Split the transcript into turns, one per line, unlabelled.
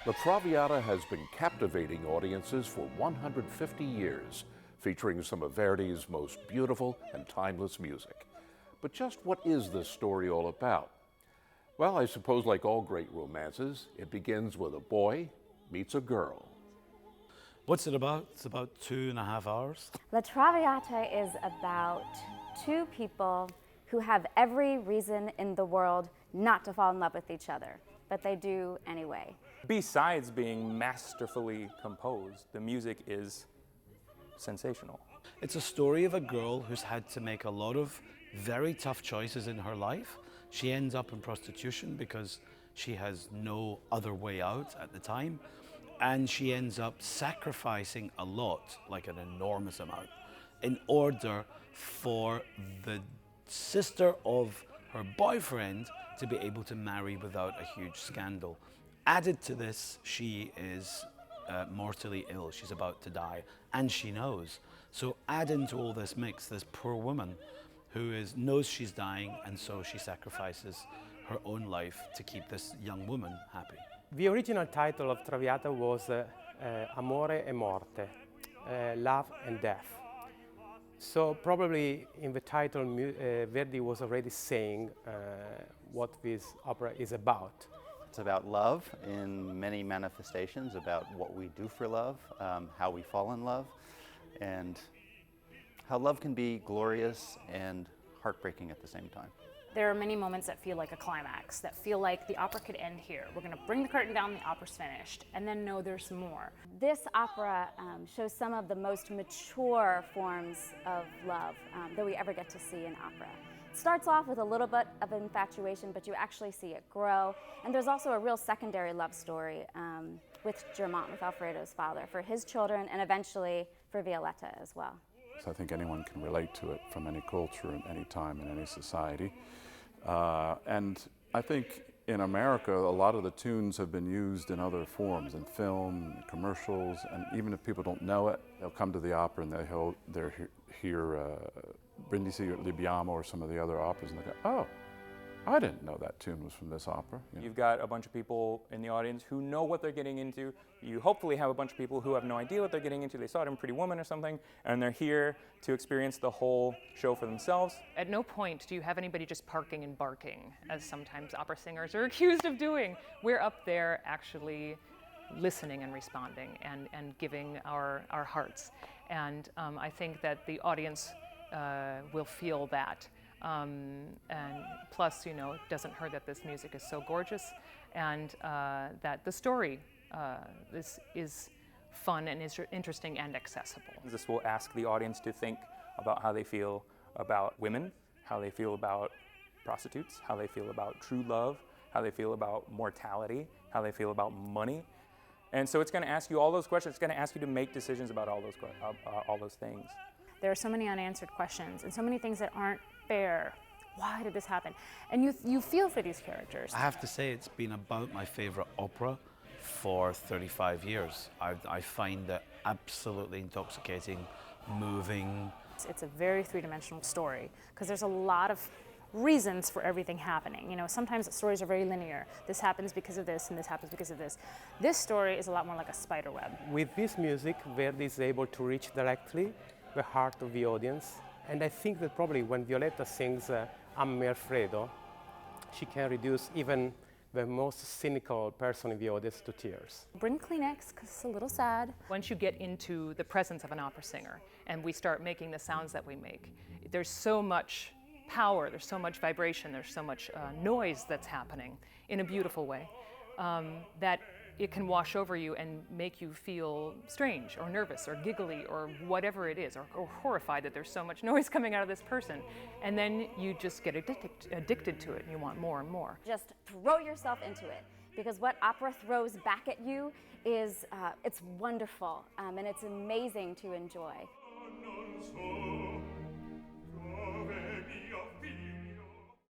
The Traviata has been captivating audiences for 150 years, featuring some of Verdi's most beautiful and timeless music. But just what is this story all about? Well, I suppose like all great romances, it begins with a boy meets a girl.
What's it about? It's about 2.5 hours.
La Traviata is about two people who have every reason in the world not to fall in love with each other, but they do anyway.
Besides being masterfully composed, the music is sensational.
It's a story of a girl who's had to make a lot of very tough choices in her life. She ends up in prostitution because she has no other way out at the time. And she ends up sacrificing a lot, like an enormous amount, in order for the sister of her boyfriend to be able to marry without a huge scandal. Added to this, she is mortally ill. She's about to die, and she knows. So add into all this mix, this poor woman who knows she's dying, and so she sacrifices her own life to keep this young woman happy.
The original title of Traviata was Amore e Morte, Love and Death. So probably in the title Verdi was already saying what this opera is about.
It's about love in many manifestations, about what we do for love, how we fall in love, and how love can be glorious and heartbreaking at the same time.
There are many moments that feel like a climax, that feel like the opera could end here. We're going to bring the curtain down, the opera's finished, and then no, there's more.
This opera shows some of the most mature forms of love that we ever get to see in opera. It starts off with a little bit of infatuation, but you actually see it grow. And there's also a real secondary love story with Germont, with Alfredo's father, for his children, and eventually for Violetta as well.
So I think anyone can relate to it from any culture and any time in any society. And I think in America, a lot of the tunes have been used in other forms, in film, commercials, and even if people don't know it, they'll come to the opera and they'll hear Brindisi Libiamo or some of the other operas and they go, oh, I didn't know that tune was from this opera. You know?
You've got a bunch of people in the audience who know what they're getting into. You hopefully have a bunch of people who have no idea what they're getting into. They saw it in Pretty Woman or something, and they're here to experience the whole show for themselves.
At no point do you have anybody just parking and barking, as sometimes opera singers are accused of doing. We're up there actually listening and responding and giving our hearts. And I think that the audience will feel that. And plus, you know, it doesn't hurt that this music is so gorgeous, and that the story is fun and is interesting and accessible.
This will ask the audience to think about how they feel about women, how they feel about prostitutes, how they feel about true love, how they feel about mortality, how they feel about money. And so it's going to ask you all those questions. It's going to ask you to make decisions about all those things.
There are so many unanswered questions and so many things that aren't fair. Why did this happen? And you feel for these characters.
I have to say it's been about my favorite opera for 35 years. I find it absolutely intoxicating, moving.
It's a very three-dimensional story because there's a lot of reasons for everything happening. You know, sometimes the stories are very linear. This happens because of this and this happens because of this. This story is a lot more like a spider web.
With this music, Verdi is able to reach directly the heart of the audience. And I think that probably when Violetta sings Amami Alfredo, she can reduce even the most cynical person in the audience to tears.
Bring Kleenex, because it's a little sad.
Once you get into the presence of an opera singer and we start making the sounds that we make, there's so much power, there's so much vibration, there's so much noise that's happening in a beautiful way that it can wash over you and make you feel strange or nervous or giggly or whatever it is, or horrified that there's so much noise coming out of this person. And then you just get addicted to it and you want more and more.
Just throw yourself into it, because what opera throws back at you is, it's wonderful and it's amazing to enjoy.